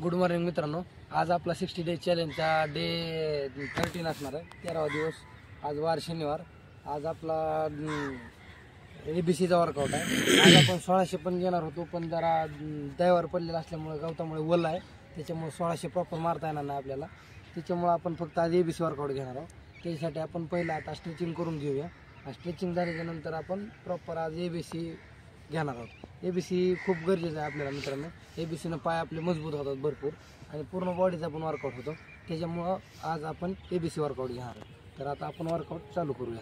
Good morning मित्रांनो, आज आपला 60 डे चॅलेंजचा डे 13 असणार आहे, 13वा दिवस। आज वार शनिवार। आज आपला एबीसीचा वर्कआउट आहे। आज आपण 1600 पण घेणार होतो, पण जरा दैवावर पडलेला असल्यामुळे गवतामुळे ओल आहे, त्याच्यामुळे 1600 प्रॉपर मारता येणार नाही आपल्याला। त्याच्यामुळे आपण फक्त आज एबीसी वर्कआउट घेणार आहोत। त्यासाठी आपण पहिला आता स्ट्रेचिंग करून घेऊया। स्ट्रेचिंग झाल्यानंतर आपण प्रॉपर आज एबीसी घेणार आहोत। एबीसी खूप गरजेचं आहे आपल्याला मित्रांनो। एबीसीनं पाय आपले मजबूत होतात भरपूर आणि पूर्ण बॉडीचा पण वर्कआउट होतो, त्याच्यामुळं आज आपण एबीसी वर्कआउट घेणार आहोत। तर आता आपण वर्कआउट चालू करूया।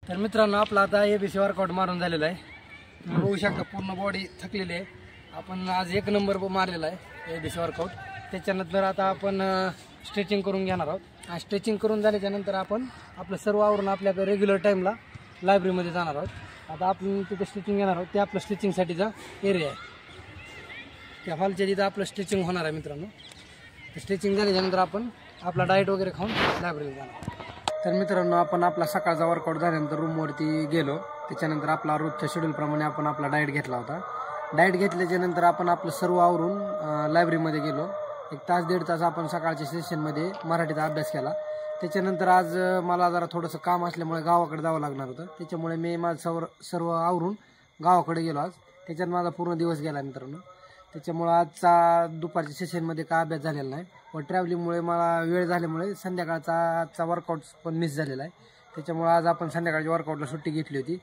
तर मित्रांनो, आपला आता एबीसी वर्कआउट मारून झालेला आहे। तुम्ही बघू शकता पूर्ण बॉडी थकलेली आहे। आपण आज 1 नंबर मारलेला आहे एबीसी वर्कआउट। त्याच्यानंतर आता आपण स्ट्रेचिंग करून घेणार आहोत। स्ट्रेचिंग करून झाल्याच्या नंतर आपण आपलं सर्व आवरून आपल्या रेग्युलर टाईमला लायब्ररीमध्ये जाणार आहोत। आता आपण तिथे स्टिचिंग घेणार आहोत, ते आपलं स्टिचिंगसाठीचा एरिया आहे। त्या हॉलच्या तिथं आपलं स्टिचिंग होणार आहे मित्रांनो। स्टिचिंग झाल्यानंतर आपण आपला डाएट वगैरे खाऊन लायब्ररीला जाणार। तर मित्रांनो, आपण आपला सकाळचा वर्कआउट झाल्यानंतर रूमवरती गेलो। त्याच्यानंतर आपला रोजच्या शेड्यूलप्रमाणे आपण आपला डाएट घेतला होता। डाएट घेतल्याच्यानंतर आपण आपलं सर्व आवरून लायब्ररीमध्ये गेलो। 1 तास 1.5 तास आपण सकाळच्या सेशनमध्ये मराठीचा अभ्यास केला। त्याच्यानंतर आज मला जरा थोडंसं काम असल्यामुळे गावाकडे जावं लागणार होतं, त्याच्यामुळे मी माझं सर्व आवरून गावाकडे गेलो आज। त्याच्यात माझा पूर्ण दिवस गेला मित्रांनो। त्याच्यामुळे आजचा दुपारच्या सेशनमध्ये काय अभ्यास झालेला नाही, व ट्रॅव्हलिंगमुळे मला वेळ झाल्यामुळे संध्याकाळचा वर्कआउट पण मिस झालेला आहे। त्याच्यामुळे आज आपण संध्याकाळच्या वर्कआउटला सुट्टी घेतली होती।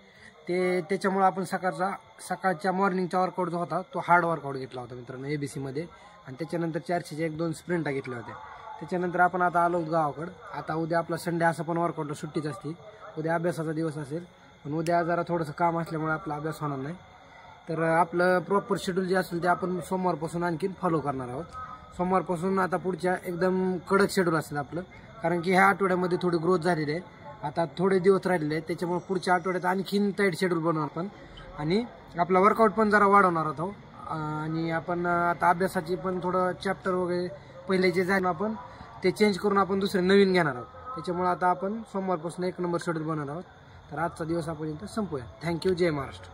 त्याच्यामुळे आपण सकाळच्या मॉर्निंगचा वर्कआउट जो होता तो हार्ड वर्कआउट घेतला होता मित्रांनो एबीसीमध्ये। आणि त्याच्यानंतर 400च्या 1-2 स्प्रिंटा घेतल्या होत्या। त्याच्यानंतर आपण आता आलो गावाकडं। आता उद्या आपला संडे असं पण वर्कआउटला सुट्टीच असते, उद्या अभ्यासाचा दिवस असेल, पण उद्या जरा थोडंसं काम असल्यामुळे आपला अभ्यास होणार नाही। तर आपलं प्रॉपर शेड्यूल जे असेल ते आपण सोमवारपासून आणखीन फॉलो करणार आहोत। सोमवारपासून आता पुढच्या एकदम कडक शेड्यूल असेल आपलं, कारण की ह्या आठवड्यामध्ये थोडी ग्रोथ झालेली आहे। आता थोडे दिवस राहिलेले आहेत, त्याच्यामुळे पुढच्या आठवड्यात आणखीन टाईट शेड्यूल बनवणार आपण, आणि आपला वर्कआउट पण जरा वाढवणार आहोत। आणि आपण आता अभ्यासाची पण थोडं चॅप्टर वगैरे पहिले जे जाईल आपण ते चेंज करून आपण दुसरे नवीन घेणार आहोत। त्याच्यामुळे आता आपण सोमवारपासून 1 नंबर शेड्यूल बनवणार आहोत। तर आजचा दिवस आपण इथं संपूया। थँक्यू। जय महाराष्ट्र।